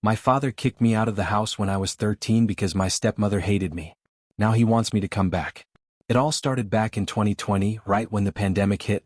My father kicked me out of the house when I was 13 because my stepmother hated me. Now he wants me to come back. It all started back in 2020, right when the pandemic hit.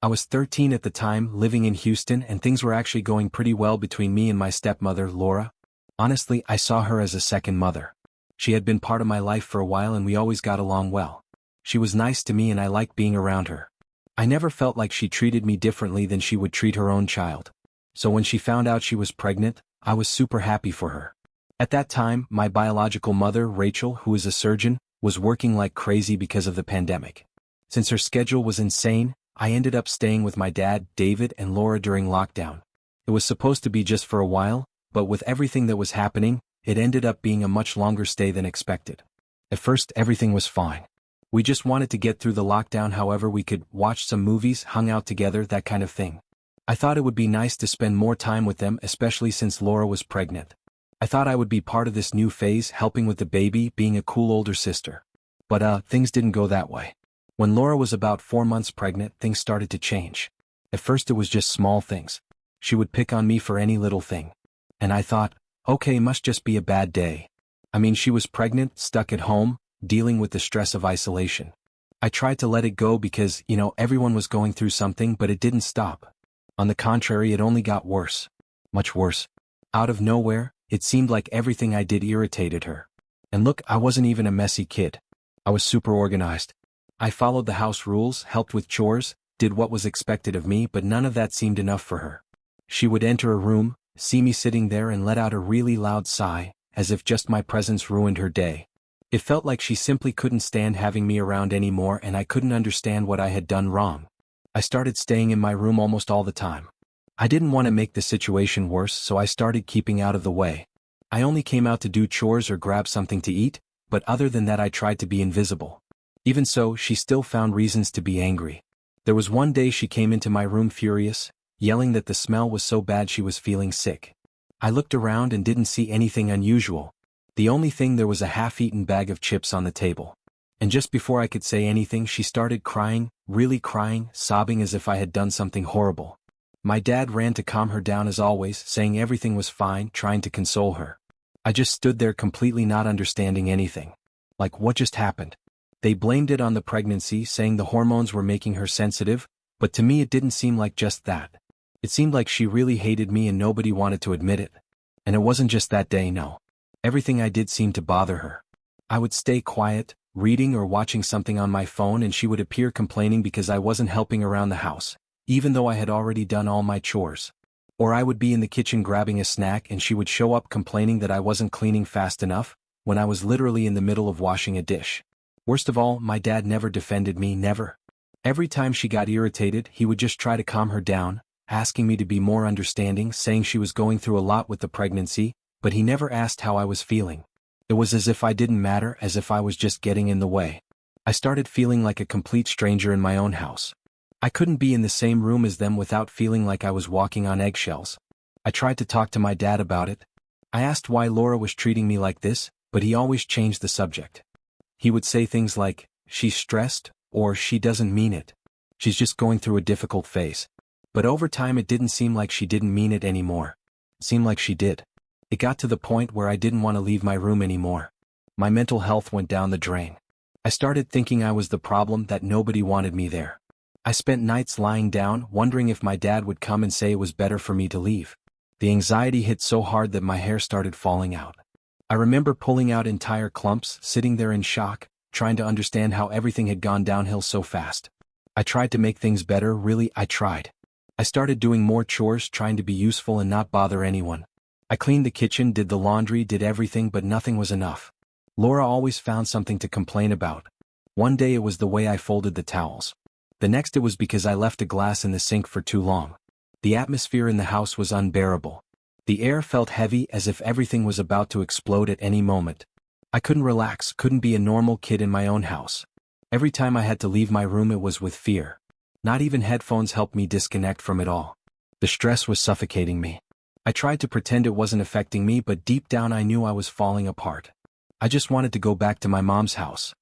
I was 13 at the time, living in Houston, and things were actually going pretty well between me and my stepmother, Laura. Honestly, I saw her as a second mother. She had been part of my life for a while and we always got along well. She was nice to me and I liked being around her. I never felt like she treated me differently than she would treat her own child. So when she found out she was pregnant, I was super happy for her. At that time, my biological mother, Rachel, who is a surgeon, was working like crazy because of the pandemic. Since her schedule was insane, I ended up staying with my dad, David, and Laura during lockdown. It was supposed to be just for a while, but with everything that was happening, it ended up being a much longer stay than expected. At first, everything was fine. We just wanted to get through the lockdown however we could, watch some movies, hung out together, that kind of thing. I thought it would be nice to spend more time with them, especially since Laura was pregnant. I thought I would be part of this new phase, helping with the baby, being a cool older sister. But things didn't go that way. When Laura was about 4 months pregnant, things started to change. At first it was just small things. She would pick on me for any little thing. And I thought, okay, must just be a bad day. I mean, she was pregnant, stuck at home, dealing with the stress of isolation. I tried to let it go because, everyone was going through something, but it didn't stop. On the contrary, it only got worse. Much worse. Out of nowhere, it seemed like everything I did irritated her. And look, I wasn't even a messy kid. I was super organized. I followed the house rules, helped with chores, did what was expected of me, but none of that seemed enough for her. She would enter a room, see me sitting there and let out a really loud sigh, as if just my presence ruined her day. It felt like she simply couldn't stand having me around anymore and I couldn't understand what I had done wrong. I started staying in my room almost all the time. I didn't want to make the situation worse, so I started keeping out of the way. I only came out to do chores or grab something to eat, but other than that I tried to be invisible. Even so, she still found reasons to be angry. There was one day she came into my room furious, yelling that the smell was so bad she was feeling sick. I looked around and didn't see anything unusual. The only thing, there was a half-eaten bag of chips on the table. And just before I could say anything, she started crying, really crying, sobbing as if I had done something horrible. My dad ran to calm her down as always, saying everything was fine, trying to console her. I just stood there completely not understanding anything. Like, what just happened? They blamed it on the pregnancy, saying the hormones were making her sensitive, but to me it didn't seem like just that. It seemed like she really hated me and nobody wanted to admit it. And it wasn't just that day, no. Everything I did seemed to bother her. I would stay quiet, reading or watching something on my phone, and she would appear complaining because I wasn't helping around the house, even though I had already done all my chores. Or I would be in the kitchen grabbing a snack and she would show up complaining that I wasn't cleaning fast enough, when I was literally in the middle of washing a dish. Worst of all, my dad never defended me, never. Every time she got irritated, he would just try to calm her down, asking me to be more understanding, saying she was going through a lot with the pregnancy, but he never asked how I was feeling. It was as if I didn't matter, as if I was just getting in the way. I started feeling like a complete stranger in my own house. I couldn't be in the same room as them without feeling like I was walking on eggshells. I tried to talk to my dad about it. I asked why Laura was treating me like this, but he always changed the subject. He would say things like, she's stressed, or she doesn't mean it. She's just going through a difficult phase. But over time it didn't seem like she didn't mean it anymore. It seemed like she did. It got to the point where I didn't want to leave my room anymore. My mental health went down the drain. I started thinking I was the problem, that nobody wanted me there. I spent nights lying down, wondering if my dad would come and say it was better for me to leave. The anxiety hit so hard that my hair started falling out. I remember pulling out entire clumps, sitting there in shock, trying to understand how everything had gone downhill so fast. I tried to make things better, really, I tried. I started doing more chores, trying to be useful and not bother anyone. I cleaned the kitchen, did the laundry, did everything, but nothing was enough. Laura always found something to complain about. One day it was the way I folded the towels. The next it was because I left a glass in the sink for too long. The atmosphere in the house was unbearable. The air felt heavy, as if everything was about to explode at any moment. I couldn't relax, couldn't be a normal kid in my own house. Every time I had to leave my room it was with fear. Not even headphones helped me disconnect from it all. The stress was suffocating me. I tried to pretend it wasn't affecting me, but deep down I knew I was falling apart. I just wanted to go back to my mom's house.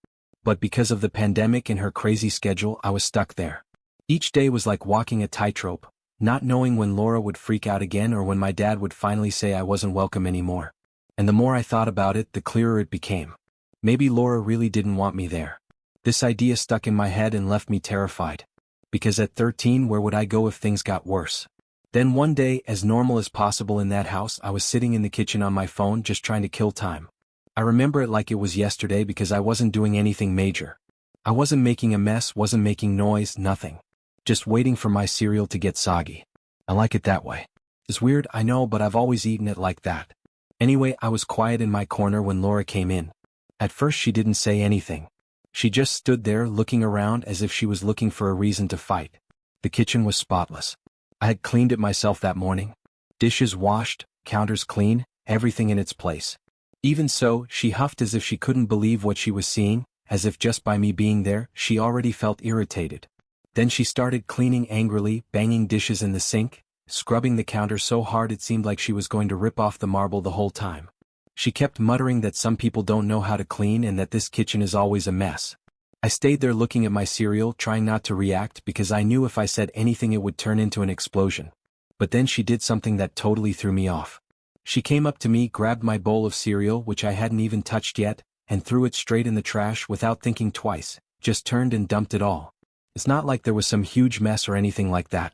But because of the pandemic and her crazy schedule, I was stuck there. Each day was like walking a tightrope, not knowing when Laura would freak out again or when my dad would finally say I wasn't welcome anymore. And the more I thought about it, the clearer it became. Maybe Laura really didn't want me there. This idea stuck in my head and left me terrified. Because at 13, where would I go if things got worse? Then one day, as normal as possible in that house, I was sitting in the kitchen on my phone just trying to kill time. I remember it like it was yesterday because I wasn't doing anything major. I wasn't making a mess, wasn't making noise, nothing. Just waiting for my cereal to get soggy. I like it that way. It's weird, I know, but I've always eaten it like that. Anyway, I was quiet in my corner when Laura came in. At first she didn't say anything. She just stood there looking around as if she was looking for a reason to fight. The kitchen was spotless. I had cleaned it myself that morning. Dishes washed, counters clean, everything in its place. Even so, she huffed as if she couldn't believe what she was seeing, as if just by me being there, she already felt irritated. Then she started cleaning angrily, banging dishes in the sink, scrubbing the counter so hard it seemed like she was going to rip off the marble the whole time. She kept muttering that some people don't know how to clean and that this kitchen is always a mess. I stayed there looking at my cereal, trying not to react because I knew if I said anything it would turn into an explosion. But then she did something that totally threw me off. She came up to me, grabbed my bowl of cereal, which I hadn't even touched yet, and threw it straight in the trash without thinking twice, just turned and dumped it all. It's not like there was some huge mess or anything like that.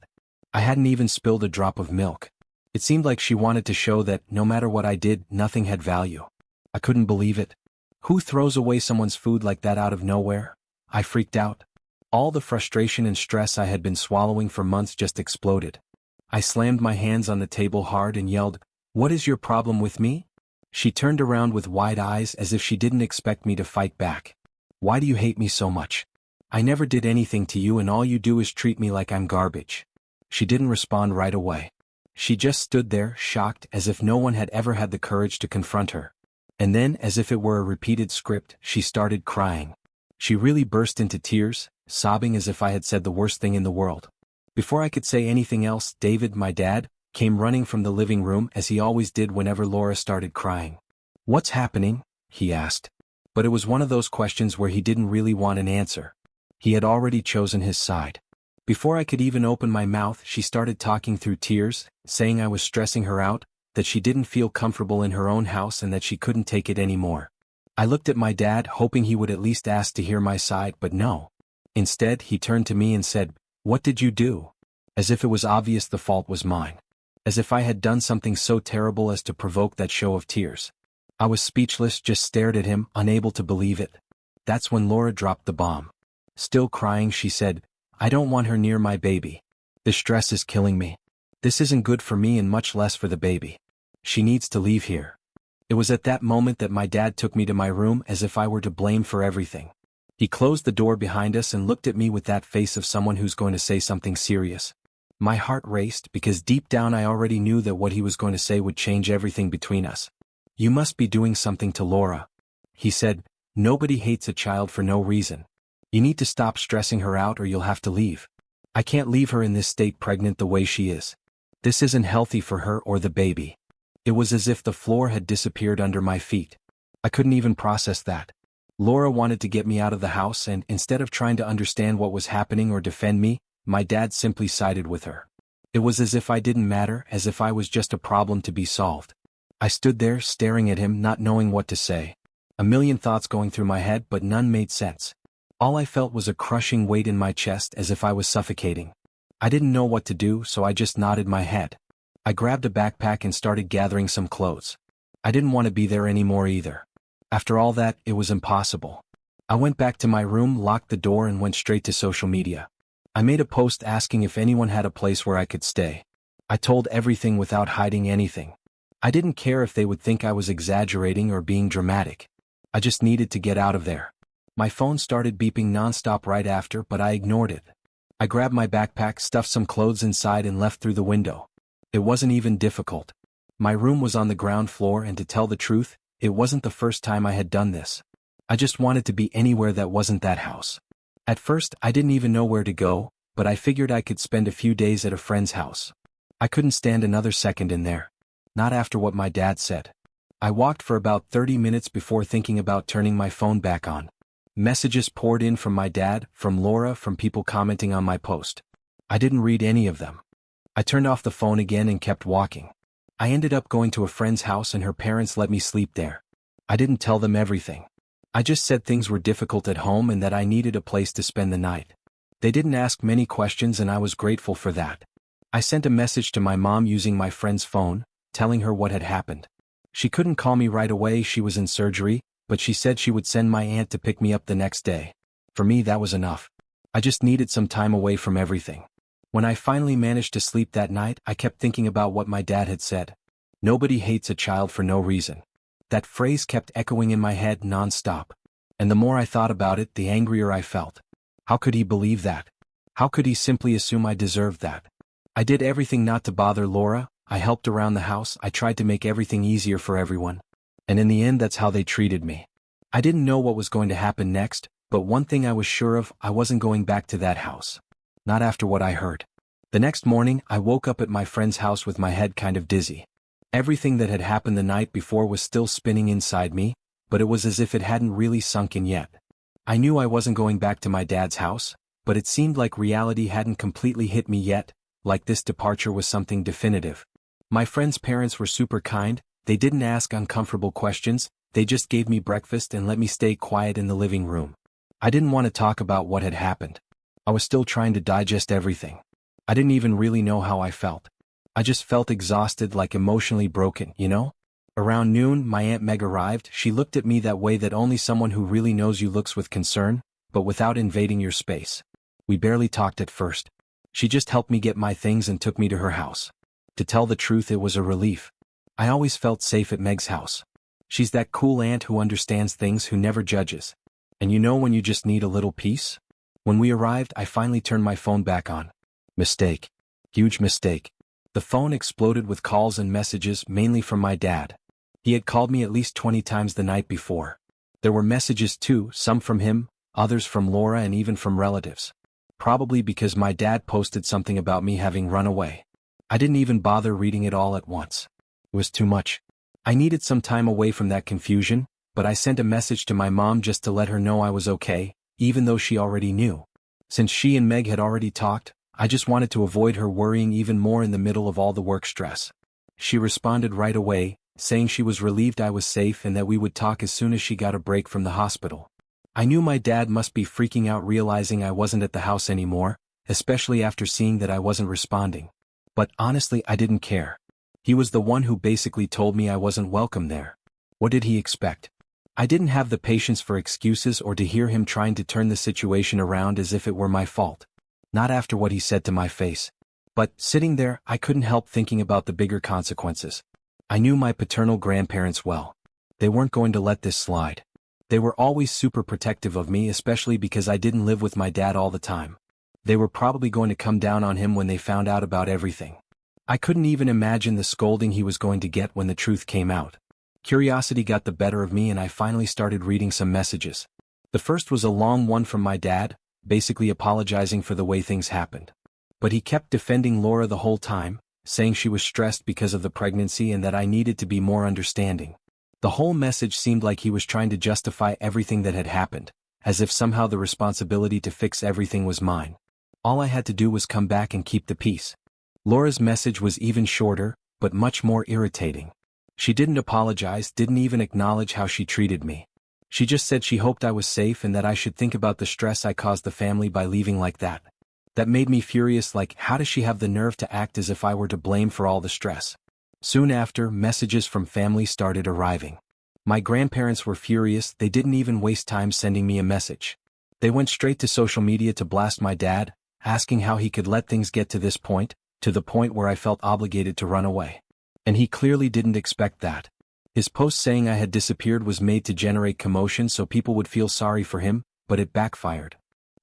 I hadn't even spilled a drop of milk. It seemed like she wanted to show that, no matter what I did, nothing had value. I couldn't believe it. Who throws away someone's food like that out of nowhere? I freaked out. All the frustration and stress I had been swallowing for months just exploded. I slammed my hands on the table hard and yelled, "What is your problem with me?" She turned around with wide eyes as if she didn't expect me to fight back. "Why do you hate me so much? I never did anything to you and all you do is treat me like I'm garbage." She didn't respond right away. She just stood there, shocked, as if no one had ever had the courage to confront her. And then, as if it were a repeated script, she started crying. She really burst into tears, sobbing as if I had said the worst thing in the world. Before I could say anything else, David, my dad, came running from the living room as he always did whenever Laura started crying. "What's happening?" he asked. But it was one of those questions where he didn't really want an answer. He had already chosen his side. Before I could even open my mouth, she started talking through tears, saying I was stressing her out, that she didn't feel comfortable in her own house and that she couldn't take it anymore. I looked at my dad, hoping he would at least ask to hear my side, but no. Instead, he turned to me and said, "What did you do?" As if it was obvious the fault was mine. As if I had done something so terrible as to provoke that show of tears. I was speechless, just stared at him, unable to believe it. That's when Laura dropped the bomb. Still crying, she said, "I don't want her near my baby. The stress is killing me. This isn't good for me and much less for the baby. She needs to leave here." It was at that moment that my dad took me to my room as if I were to blame for everything. He closed the door behind us and looked at me with that face of someone who's going to say something serious. My heart raced because deep down I already knew that what he was going to say would change everything between us. "You must be doing something to Laura," he said. "Nobody hates a child for no reason. You need to stop stressing her out or you'll have to leave. I can't leave her in this state pregnant the way she is. This isn't healthy for her or the baby." It was as if the floor had disappeared under my feet. I couldn't even process that. Laura wanted to get me out of the house and, instead of trying to understand what was happening or defend me, my dad simply sided with her. It was as if I didn't matter, as if I was just a problem to be solved. I stood there, staring at him, not knowing what to say. A million thoughts going through my head, but none made sense. All I felt was a crushing weight in my chest as if I was suffocating. I didn't know what to do, so I just nodded my head. I grabbed a backpack and started gathering some clothes. I didn't want to be there anymore either. After all that, it was impossible. I went back to my room, locked the door and went straight to social media. I made a post asking if anyone had a place where I could stay. I told everything without hiding anything. I didn't care if they would think I was exaggerating or being dramatic. I just needed to get out of there. My phone started beeping nonstop right after, but I ignored it. I grabbed my backpack, stuffed some clothes inside and left through the window. It wasn't even difficult. My room was on the ground floor and to tell the truth, it wasn't the first time I had done this. I just wanted to be anywhere that wasn't that house. At first, I didn't even know where to go, but I figured I could spend a few days at a friend's house. I couldn't stand another second in there. Not after what my dad said. I walked for about 30 minutes before thinking about turning my phone back on. Messages poured in from my dad, from Laura, from people commenting on my post. I didn't read any of them. I turned off the phone again and kept walking. I ended up going to a friend's house and her parents let me sleep there. I didn't tell them everything. I just said things were difficult at home and that I needed a place to spend the night. They didn't ask many questions and I was grateful for that. I sent a message to my mom using my friend's phone, telling her what had happened. She couldn't call me right away, she was in surgery, but she said she would send my aunt to pick me up the next day. For me, that was enough. I just needed some time away from everything. When I finally managed to sleep that night, I kept thinking about what my dad had said. Nobody hates a child for no reason. That phrase kept echoing in my head non-stop. And the more I thought about it, the angrier I felt. How could he believe that? How could he simply assume I deserved that? I did everything not to bother Laura, I helped around the house, I tried to make everything easier for everyone. And in the end, that's how they treated me. I didn't know what was going to happen next, but one thing I was sure of, I wasn't going back to that house. Not after what I heard. The next morning, I woke up at my friend's house with my head kind of dizzy. Everything that had happened the night before was still spinning inside me, but it was as if it hadn't really sunk in yet. I knew I wasn't going back to my dad's house, but it seemed like reality hadn't completely hit me yet, like this departure was something definitive. My friend's parents were super kind, they didn't ask uncomfortable questions, they just gave me breakfast and let me stay quiet in the living room. I didn't want to talk about what had happened. I was still trying to digest everything. I didn't even really know how I felt. I just felt exhausted, like emotionally broken, you know? Around noon, my Aunt Meg arrived. She looked at me that way that only someone who really knows you looks, with concern, but without invading your space. We barely talked at first. She just helped me get my things and took me to her house. To tell the truth, it was a relief. I always felt safe at Meg's house. She's that cool aunt who understands things, who never judges. And you know when you just need a little peace? When we arrived, I finally turned my phone back on. Mistake. Huge mistake. The phone exploded with calls and messages, mainly from my dad. He had called me at least 20 times the night before. There were messages too, some from him, others from Laura, and even from relatives. Probably because my dad posted something about me having run away. I didn't even bother reading it all at once. It was too much. I needed some time away from that confusion, but I sent a message to my mom just to let her know I was okay, even though she already knew. Since she and Meg had already talked, I just wanted to avoid her worrying even more in the middle of all the work stress. She responded right away, saying she was relieved I was safe and that we would talk as soon as she got a break from the hospital. I knew my dad must be freaking out realizing I wasn't at the house anymore, especially after seeing that I wasn't responding. But honestly, I didn't care. He was the one who basically told me I wasn't welcome there. What did he expect? I didn't have the patience for excuses or to hear him trying to turn the situation around as if it were my fault. Not after what he said to my face. But, sitting there, I couldn't help thinking about the bigger consequences. I knew my paternal grandparents well. They weren't going to let this slide. They were always super protective of me, especially because I didn't live with my dad all the time. They were probably going to come down on him when they found out about everything. I couldn't even imagine the scolding he was going to get when the truth came out. Curiosity got the better of me and I finally started reading some messages. The first was a long one from my dad, basically apologizing for the way things happened. But he kept defending Laura the whole time, saying she was stressed because of the pregnancy and that I needed to be more understanding. The whole message seemed like he was trying to justify everything that had happened, as if somehow the responsibility to fix everything was mine. All I had to do was come back and keep the peace. Laura's message was even shorter, but much more irritating. She didn't apologize, didn't even acknowledge how she treated me. She just said she hoped I was safe and that I should think about the stress I caused the family by leaving like that. That made me furious, like, how does she have the nerve to act as if I were to blame for all the stress? Soon after, messages from family started arriving. My grandparents were furious, they didn't even waste time sending me a message. They went straight to social media to blast my dad, asking how he could let things get to this point, to the point where I felt obligated to run away. And he clearly didn't expect that. His post saying I had disappeared was made to generate commotion so people would feel sorry for him, but it backfired.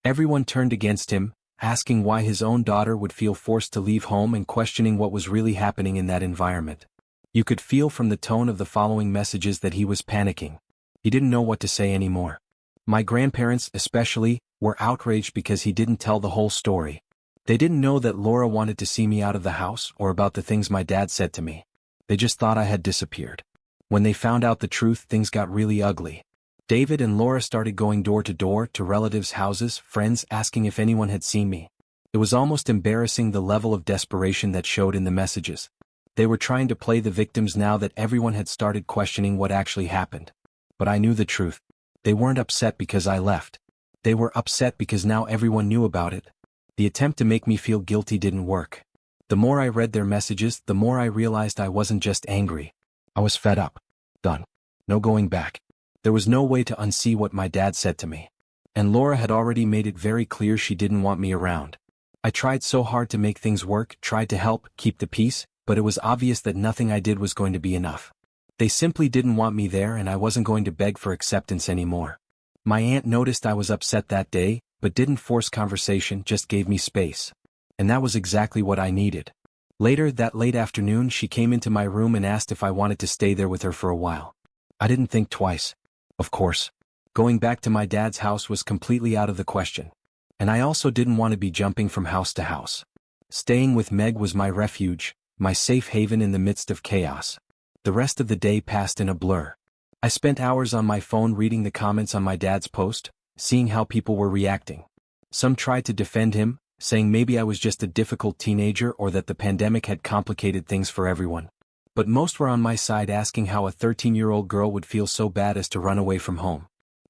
Everyone turned against him, asking why his own daughter would feel forced to leave home and questioning what was really happening in that environment. You could feel from the tone of the following messages that he was panicking. He didn't know what to say anymore. My grandparents, especially, were outraged because he didn't tell the whole story. They didn't know that Laura wanted to see me out of the house or about the things my dad said to me. They just thought I had disappeared. When they found out the truth, things got really ugly. David and Laura started going door to door to relatives' houses, friends, asking if anyone had seen me. It was almost embarrassing the level of desperation that showed in the messages. They were trying to play the victims now that everyone had started questioning what actually happened. But I knew the truth. They weren't upset because I left. They were upset because now everyone knew about it. The attempt to make me feel guilty didn't work. The more I read their messages, the more I realized I wasn't just angry. I was fed up. Done. No going back. There was no way to unsee what my dad said to me. And Laura had already made it very clear she didn't want me around. I tried so hard to make things work, tried to help, keep the peace, but it was obvious that nothing I did was going to be enough. They simply didn't want me there and I wasn't going to beg for acceptance anymore. My aunt noticed I was upset that day, but didn't force conversation, just gave me space. And that was exactly what I needed. Later that late afternoon she came into my room and asked if I wanted to stay there with her for a while. I didn't think twice. Of course. Going back to my dad's house was completely out of the question. And I also didn't want to be jumping from house to house. Staying with Meg was my refuge, my safe haven in the midst of chaos. The rest of the day passed in a blur. I spent hours on my phone reading the comments on my dad's post, seeing how people were reacting. Some tried to defend him, saying maybe I was just a difficult teenager or that the pandemic had complicated things for everyone. But most were on my side, asking how a 13-year-old girl would feel so bad as to run away from home.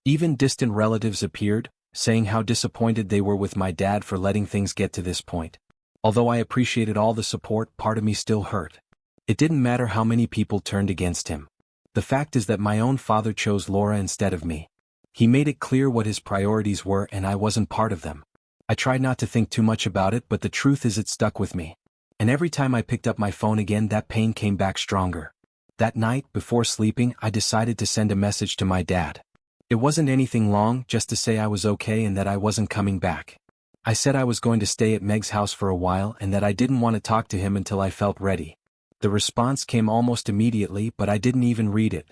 Even distant relatives appeared, saying how disappointed they were with my dad for letting things get to this point. Although I appreciated all the support, part of me still hurt. It didn't matter how many people turned against him. The fact is that my own father chose Laura instead of me. He made it clear what his priorities were and I wasn't part of them. I tried not to think too much about it, but the truth is it stuck with me. And every time I picked up my phone again, that pain came back stronger. That night, before sleeping, I decided to send a message to my dad. It wasn't anything long, just to say I was okay and that I wasn't coming back. I said I was going to stay at Meg's house for a while and that I didn't want to talk to him until I felt ready. The response came almost immediately, but I didn't even read it.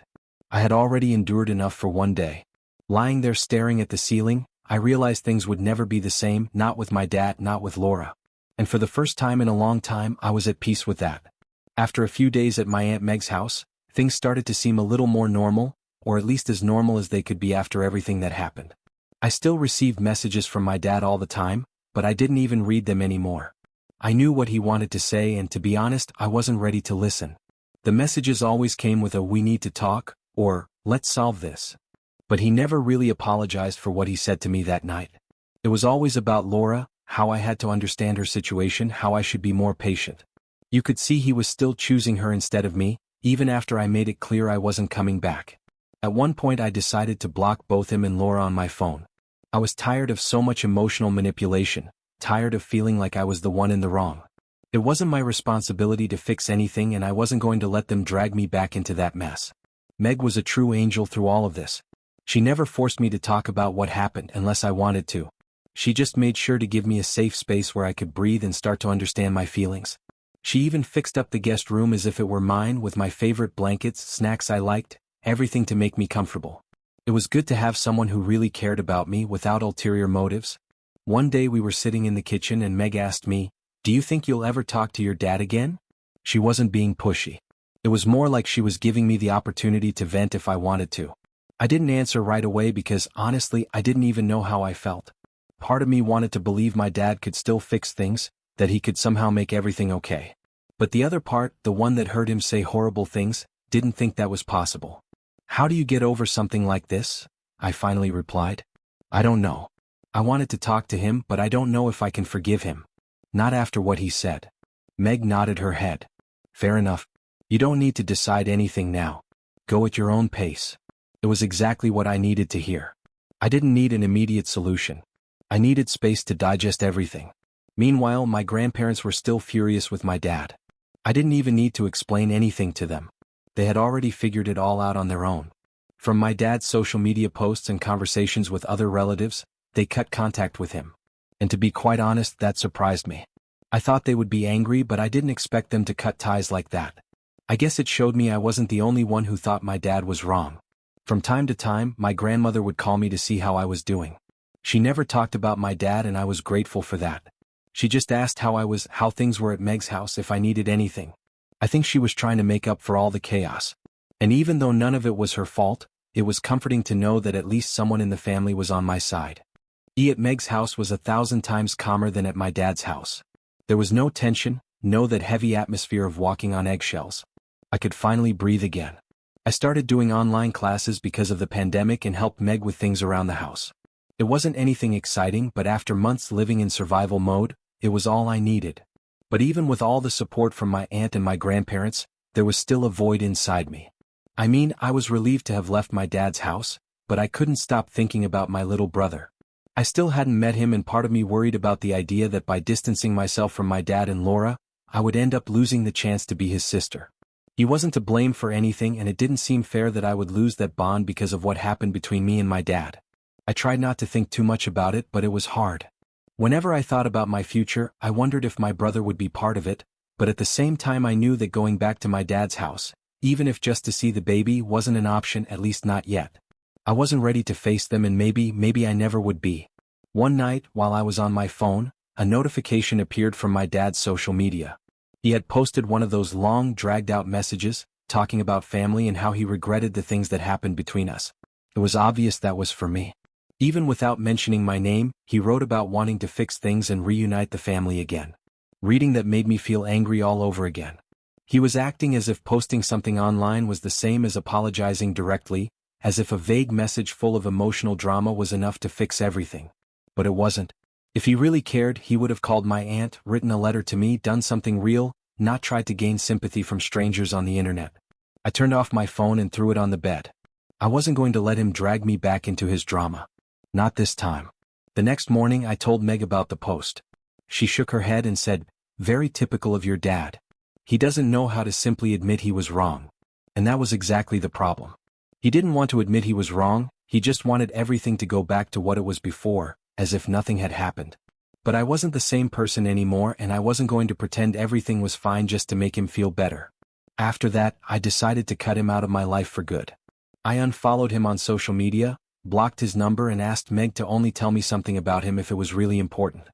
I had already endured enough for one day. Lying there staring at the ceiling, I realized things would never be the same, not with my dad, not with Laura. And for the first time in a long time, I was at peace with that. After a few days at my Aunt Meg's house, things started to seem a little more normal, or at least as normal as they could be after everything that happened. I still received messages from my dad all the time, but I didn't even read them anymore. I knew what he wanted to say and to be honest, I wasn't ready to listen. The messages always came with a "we need to talk," or "let's solve this." But he never really apologized for what he said to me that night. It was always about Laura, how I had to understand her situation, how I should be more patient. You could see he was still choosing her instead of me, even after I made it clear I wasn't coming back. At one point I decided to block both him and Laura on my phone. I was tired of so much emotional manipulation, tired of feeling like I was the one in the wrong. It wasn't my responsibility to fix anything and I wasn't going to let them drag me back into that mess. Meg was a true angel through all of this. She never forced me to talk about what happened unless I wanted to. She just made sure to give me a safe space where I could breathe and start to understand my feelings. She even fixed up the guest room as if it were mine, with my favorite blankets, snacks I liked, everything to make me comfortable. It was good to have someone who really cared about me without ulterior motives. One day we were sitting in the kitchen and Meg asked me, "Do you think you'll ever talk to your dad again?" She wasn't being pushy. It was more like she was giving me the opportunity to vent if I wanted to. I didn't answer right away because, honestly, I didn't even know how I felt. Part of me wanted to believe my dad could still fix things, that he could somehow make everything okay. But the other part, the one that heard him say horrible things, didn't think that was possible. "How do you get over something like this?" I finally replied. "I don't know. I wanted to talk to him, but I don't know if I can forgive him. Not after what he said." Meg nodded her head. "Fair enough. You don't need to decide anything now. Go at your own pace." It was exactly what I needed to hear. I didn't need an immediate solution. I needed space to digest everything. Meanwhile, my grandparents were still furious with my dad. I didn't even need to explain anything to them. They had already figured it all out on their own. From my dad's social media posts and conversations with other relatives, they cut contact with him. And to be quite honest, that surprised me. I thought they would be angry, but I didn't expect them to cut ties like that. I guess it showed me I wasn't the only one who thought my dad was wrong. From time to time, my grandmother would call me to see how I was doing. She never talked about my dad and I was grateful for that. She just asked how I was, how things were at Meg's house, if I needed anything. I think she was trying to make up for all the chaos. And even though none of it was her fault, it was comforting to know that at least someone in the family was on my side. At Meg's house was 1,000 times calmer than at my dad's house. There was no tension, no that heavy atmosphere of walking on eggshells. I could finally breathe again. I started doing online classes because of the pandemic and helped Meg with things around the house. It wasn't anything exciting, but after months living in survival mode, it was all I needed. But even with all the support from my aunt and my grandparents, there was still a void inside me. I mean, I was relieved to have left my dad's house, but I couldn't stop thinking about my little brother. I still hadn't met him, and part of me worried about the idea that by distancing myself from my dad and Laura, I would end up losing the chance to be his sister. He wasn't to blame for anything, and it didn't seem fair that I would lose that bond because of what happened between me and my dad. I tried not to think too much about it, but it was hard. Whenever I thought about my future, I wondered if my brother would be part of it, but at the same time I knew that going back to my dad's house, even if just to see the baby, wasn't an option, at least not yet. I wasn't ready to face them, and maybe I never would be. One night, while I was on my phone, a notification appeared from my dad's social media. He had posted one of those long, dragged-out messages, talking about family and how he regretted the things that happened between us. It was obvious that was for me. Even without mentioning my name, he wrote about wanting to fix things and reunite the family again. Reading that made me feel angry all over again. He was acting as if posting something online was the same as apologizing directly, as if a vague message full of emotional drama was enough to fix everything. But it wasn't. If he really cared, he would have called my aunt, written a letter to me, done something real, not tried to gain sympathy from strangers on the internet. I turned off my phone and threw it on the bed. I wasn't going to let him drag me back into his drama. Not this time. The next morning I told Meg about the post. She shook her head and said, "Very typical of your dad. He doesn't know how to simply admit he was wrong." And that was exactly the problem. He didn't want to admit he was wrong, he just wanted everything to go back to what it was before, as if nothing had happened. But I wasn't the same person anymore, and I wasn't going to pretend everything was fine just to make him feel better. After that, I decided to cut him out of my life for good. I unfollowed him on social media, blocked his number, and asked Meg to only tell me something about him if it was really important.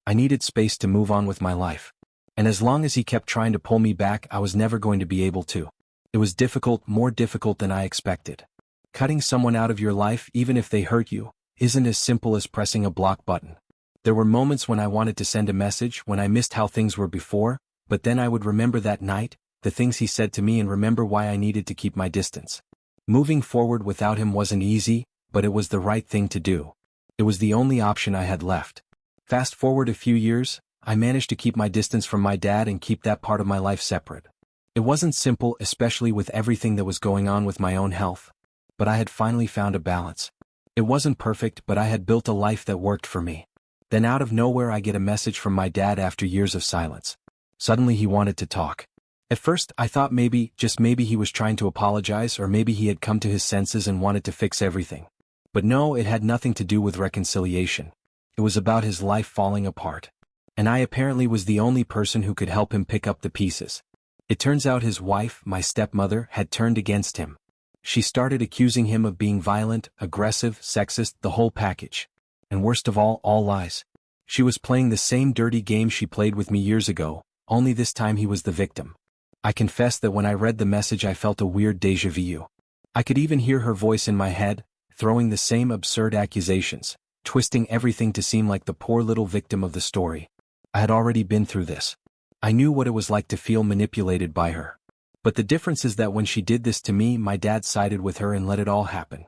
I needed space to move on with my life. And as long as he kept trying to pull me back, I was never going to be able to. It was difficult, more difficult than I expected. Cutting someone out of your life, even if they hurt you, isn't as simple as pressing a block button. There were moments when I wanted to send a message, when I missed how things were before, but then I would remember that night, the things he said to me, and remember why I needed to keep my distance. Moving forward without him wasn't easy, but it was the right thing to do. It was the only option I had left. Fast forward a few years, I managed to keep my distance from my dad and keep that part of my life separate. It wasn't simple, especially with everything that was going on with my own health. But I had finally found a balance. It wasn't perfect, but I had built a life that worked for me. Then out of nowhere I get a message from my dad after years of silence. Suddenly he wanted to talk. At first I thought maybe, just maybe, he was trying to apologize, or maybe he had come to his senses and wanted to fix everything. But no, it had nothing to do with reconciliation. It was about his life falling apart. And I apparently was the only person who could help him pick up the pieces. It turns out his wife, my stepmother, had turned against him. She started accusing him of being violent, aggressive, sexist, the whole package. And worst of all lies. She was playing the same dirty game she played with me years ago, only this time he was the victim. I confess that when I read the message I felt a weird déjà vu. I could even hear her voice in my head, throwing the same absurd accusations, twisting everything to seem like the poor little victim of the story. I had already been through this. I knew what it was like to feel manipulated by her. But the difference is that when she did this to me, my dad sided with her and let it all happen.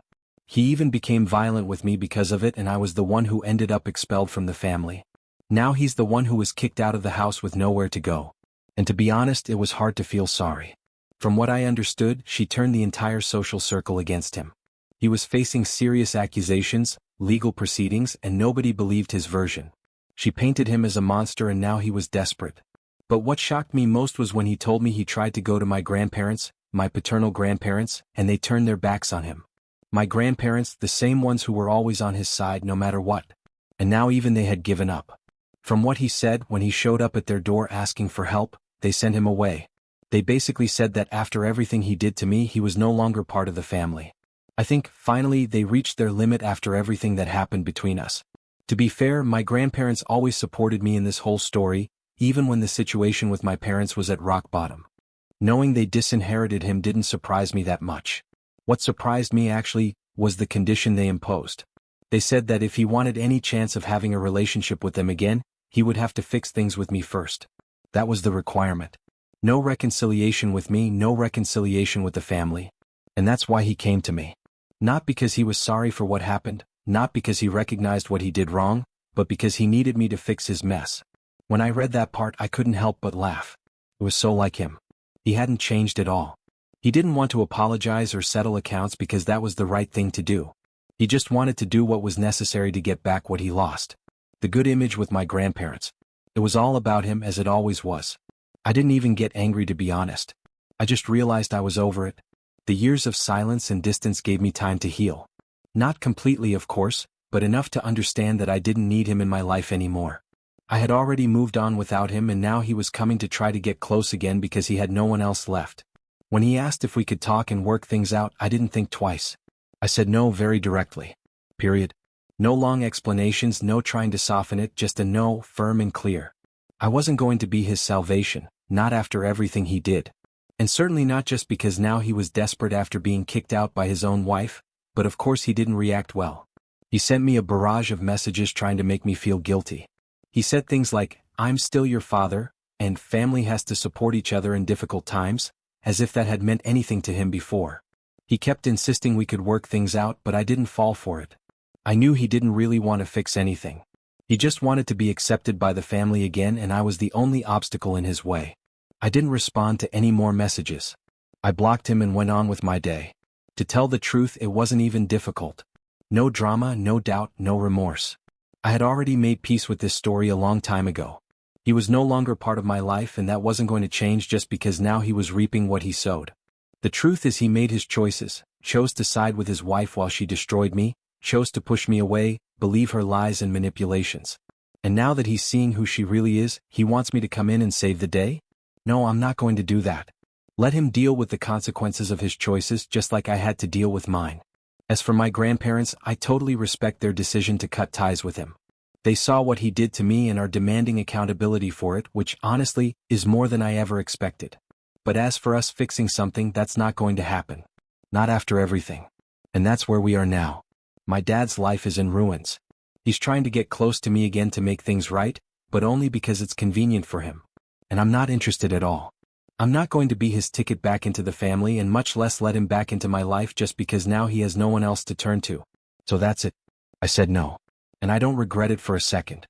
He even became violent with me because of it, and I was the one who ended up expelled from the family. Now he's the one who was kicked out of the house with nowhere to go. And to be honest, it was hard to feel sorry. From what I understood, she turned the entire social circle against him. He was facing serious accusations, legal proceedings, and nobody believed his version. She painted him as a monster, and now he was desperate. But what shocked me most was when he told me he tried to go to my grandparents, my paternal grandparents, and they turned their backs on him. My grandparents, the same ones who were always on his side no matter what. And now even they had given up. From what he said, when he showed up at their door asking for help, they sent him away. They basically said that after everything he did to me, he was no longer part of the family. I think, finally, they reached their limit after everything that happened between us. To be fair, my grandparents always supported me in this whole story, even when the situation with my parents was at rock bottom. Knowing they disinherited him didn't surprise me that much. What surprised me actually was the condition they imposed. They said that if he wanted any chance of having a relationship with them again, he would have to fix things with me first. That was the requirement. No reconciliation with me, no reconciliation with the family. And that's why he came to me. Not because he was sorry for what happened, not because he recognized what he did wrong, but because he needed me to fix his mess. When I read that part, I couldn't help but laugh. It was so like him. He hadn't changed at all. He didn't want to apologize or settle accounts because that was the right thing to do. He just wanted to do what was necessary to get back what he lost. The good image with my grandparents. It was all about him, as it always was. I didn't even get angry, to be honest. I just realized I was over it. The years of silence and distance gave me time to heal. Not completely, of course, but enough to understand that I didn't need him in my life anymore. I had already moved on without him, and now he was coming to try to get close again because he had no one else left. When he asked if we could talk and work things out, I didn't think twice. I said no very directly. Period. No long explanations, no trying to soften it, just a no, firm and clear. I wasn't going to be his salvation, not after everything he did. And certainly not just because now he was desperate after being kicked out by his own wife, but of course he didn't react well. He sent me a barrage of messages trying to make me feel guilty. He said things like, "I'm still your father," and "family has to support each other in difficult times," as if that had meant anything to him before. He kept insisting we could work things out, but I didn't fall for it. I knew he didn't really want to fix anything. He just wanted to be accepted by the family again, and I was the only obstacle in his way. I didn't respond to any more messages. I blocked him and went on with my day. To tell the truth, it wasn't even difficult. No drama, no doubt, no remorse. I had already made peace with this story a long time ago. He was no longer part of my life, and that wasn't going to change just because now he was reaping what he sowed. The truth is, he made his choices, chose to side with his wife while she destroyed me, chose to push me away, believe her lies and manipulations. And now that he's seeing who she really is, he wants me to come in and save the day? No, I'm not going to do that. Let him deal with the consequences of his choices just like I had to deal with mine. As for my grandparents, I totally respect their decision to cut ties with him. They saw what he did to me and are demanding accountability for it, which honestly is more than I ever expected. But as for us fixing something, that's not going to happen. Not after everything. And that's where we are now. My dad's life is in ruins. He's trying to get close to me again to make things right, but only because it's convenient for him. And I'm not interested at all. I'm not going to be his ticket back into the family, and much less let him back into my life just because now he has no one else to turn to. So that's it. I said no. And I don't regret it for a second.